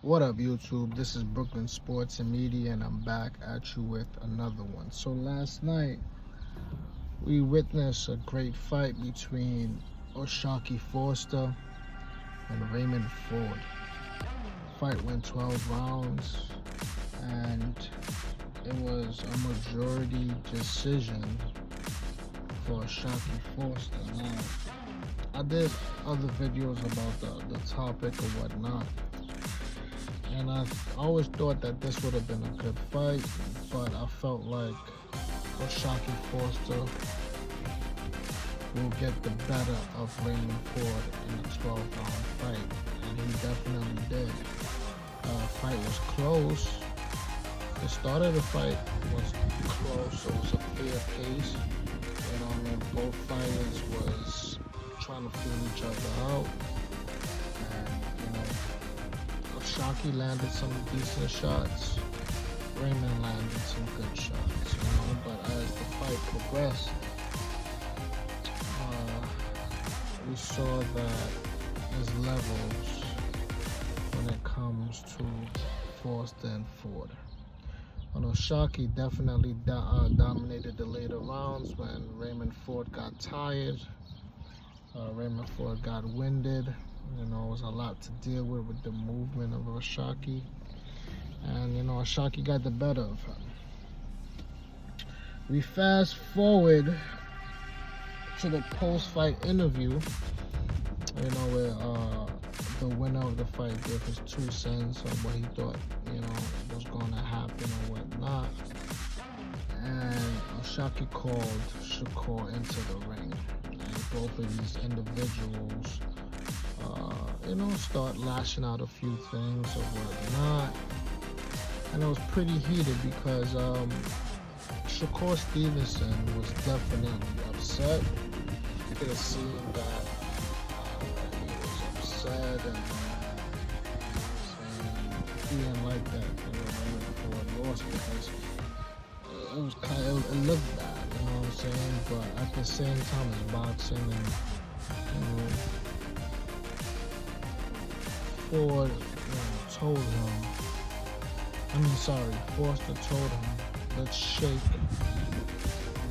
What up, YouTube? This is Brooklyn Sports and Media, and I'm back at you with another one. So last night, we witnessed a great fight between Oshaquie Foster and Raymond Ford. Fight went 12 rounds, and it was a majority decision for Oshaquie Foster. Now, I did other videos about the topic or whatnot, and I always thought that this would have been a good fight, but I felt like Oshaquie Foster will get the better of Raymond Ford in a 12-round fight, and he definitely did. Fight was close. The start of the fight was close, so it was a fair pace. Both fighters was trying to feel each other out, and Oshaquie landed some decent shots. Raymond landed some good shots, but as the fight progressed, we saw that there's levels when it comes to Foster and Ford. Oshaquie definitely dominated the later rounds when Raymond Ford got tired. Raymond Ford got winded. It was a lot to deal with the movement of Oshaquie. And, Oshaquie got the better of him. We fast forward to the post-fight interview, where the winner of the fight gave his 2 cents on what he thought, was going to happen or whatnot. And Oshaquie called Shakur into the ring. And both of these individuals, start lashing out a few things or whatnot. And it was pretty heated because Shakur Stevenson was definitely upset. You could have seen that he was upset and he didn't like that, Ford lost, because it was it looked bad, what I'm saying? But at the same time, it's boxing, and Ford told him, Foster told him, let's shake and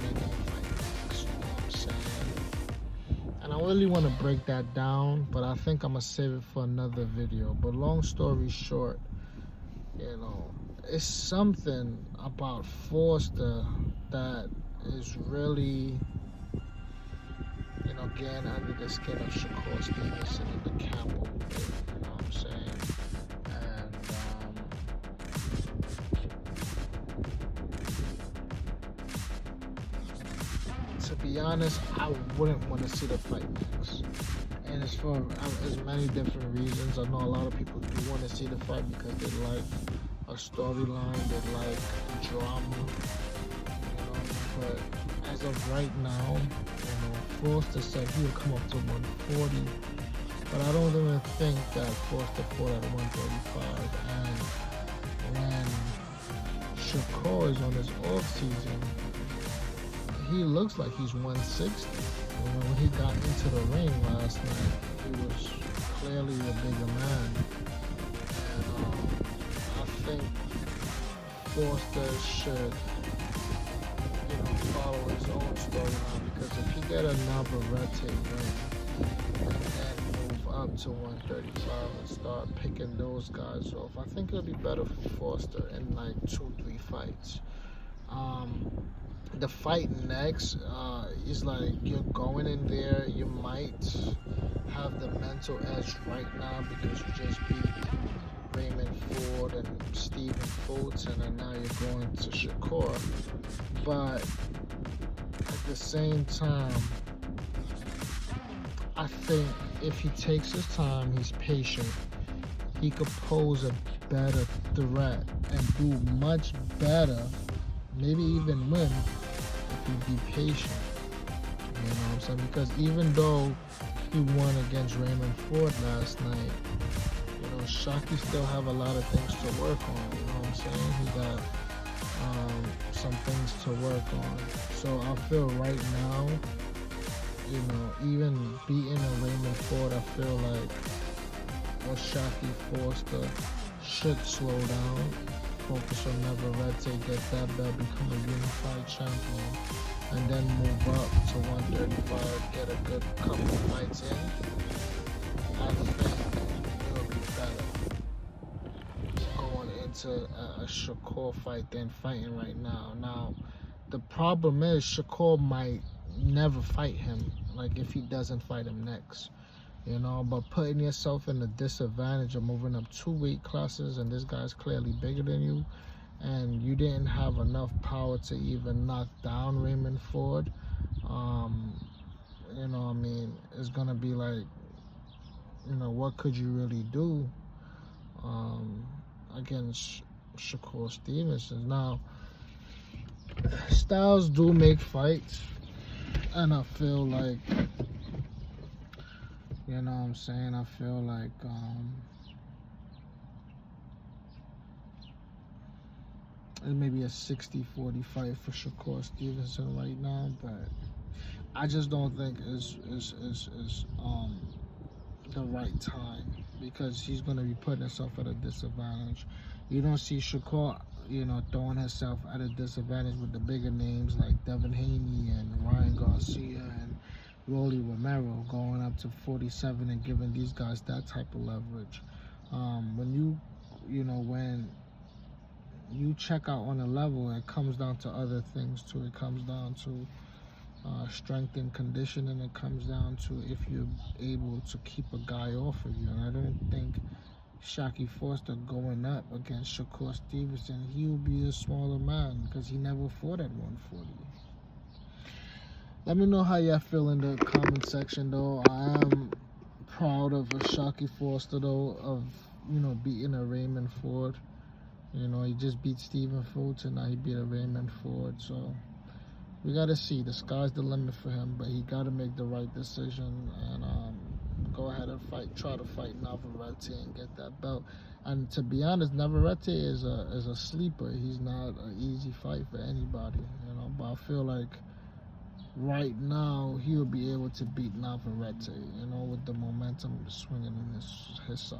make it a fight next, you know what I'm saying? And I really want to break that down, but I think I'm going to save it for another video. But long story short, it's something about Foster that is really, getting under the skin of Shakur Stevenson in the camp over there, you know what I'm saying? And to be honest, I wouldn't want to see the fight next. And it's for as many different reasons. I know a lot of people do want to see the fight because they like a storyline, they like drama, but as of right now, Foster said he would come up to 140, but I don't even think that Foster fought at 135. And when Shakur is on his off season, he looks like he's 160. When he got into the ring last night, he was clearly a bigger man. And I think Foster should, follow his own storyline, because if he get a Navarrete win and then move up to 135 and start picking those guys off, I think it'll be better for Foster in like 2-3 fights. The fight next is like you're going in there, you might have the mental edge right now because you just beat Raymond Ford and Stephen Fulton, and now you're going to Shakur. But at the same time, I think if he takes his time, he's patient, he could pose a better threat and do much better, maybe even win, if he be patient. You know what I'm saying? Because even though he won against Raymond Ford last night, Oshaquie still have a lot of things to work on, you know what I'm saying? He got some things to work on. So I feel right now, even beating a Raymond Ford, I feel like Oshaquie Foster should slow down, focus on Navarrete, get that belt, become a unified champion, and then move up to 135, get a good couple fights in. I think it'll be better going into a Shakur fight than fighting right now. Now, the problem is Shakur might never fight him, like if he doesn't fight him next. You know, but putting yourself in a disadvantage of moving up 2 weight classes, and this guy's clearly bigger than you, and you didn't have enough power to even knock down Raymond Ford. You know, I mean, it's gonna be like, you know, what could you really do against Shakur Stevenson? Now, styles do make fights, and I feel like, you know what I'm saying, I feel like it may be a 60-40 fight for Shakur Stevenson right now, but I just don't think is the right time, because he's going to be putting himself at a disadvantage. You don't see Shakur, you know, throwing himself at a disadvantage with the bigger names like Devin Haney and Ryan Garcia and Rolly Romero going up to 47 and giving these guys that type of leverage. When when you check out on a level, it comes down to other things too. It comes down to strength and conditioning. It comes down to if you're able to keep a guy off of you. And I don't think Shaquie Foster going up against Shakur Stevenson, he'll be a smaller man because he never fought at 140. Let me know how y'all feel in the comment section, though. I am proud of Oshaquie Foster, though, of, you know, beating a Raymond Ford. You know, he just beat Stephen Fulton, now he beat a Raymond Ford. So we got to see. The sky's the limit for him, but he got to make the right decision and go ahead and try to fight Navarrete and get that belt. And to be honest, Navarrete is a sleeper. He's not an easy fight for anybody, you know. But I feel like right now he'll be able to beat Navarrete, you know, with the momentum swinging in his side.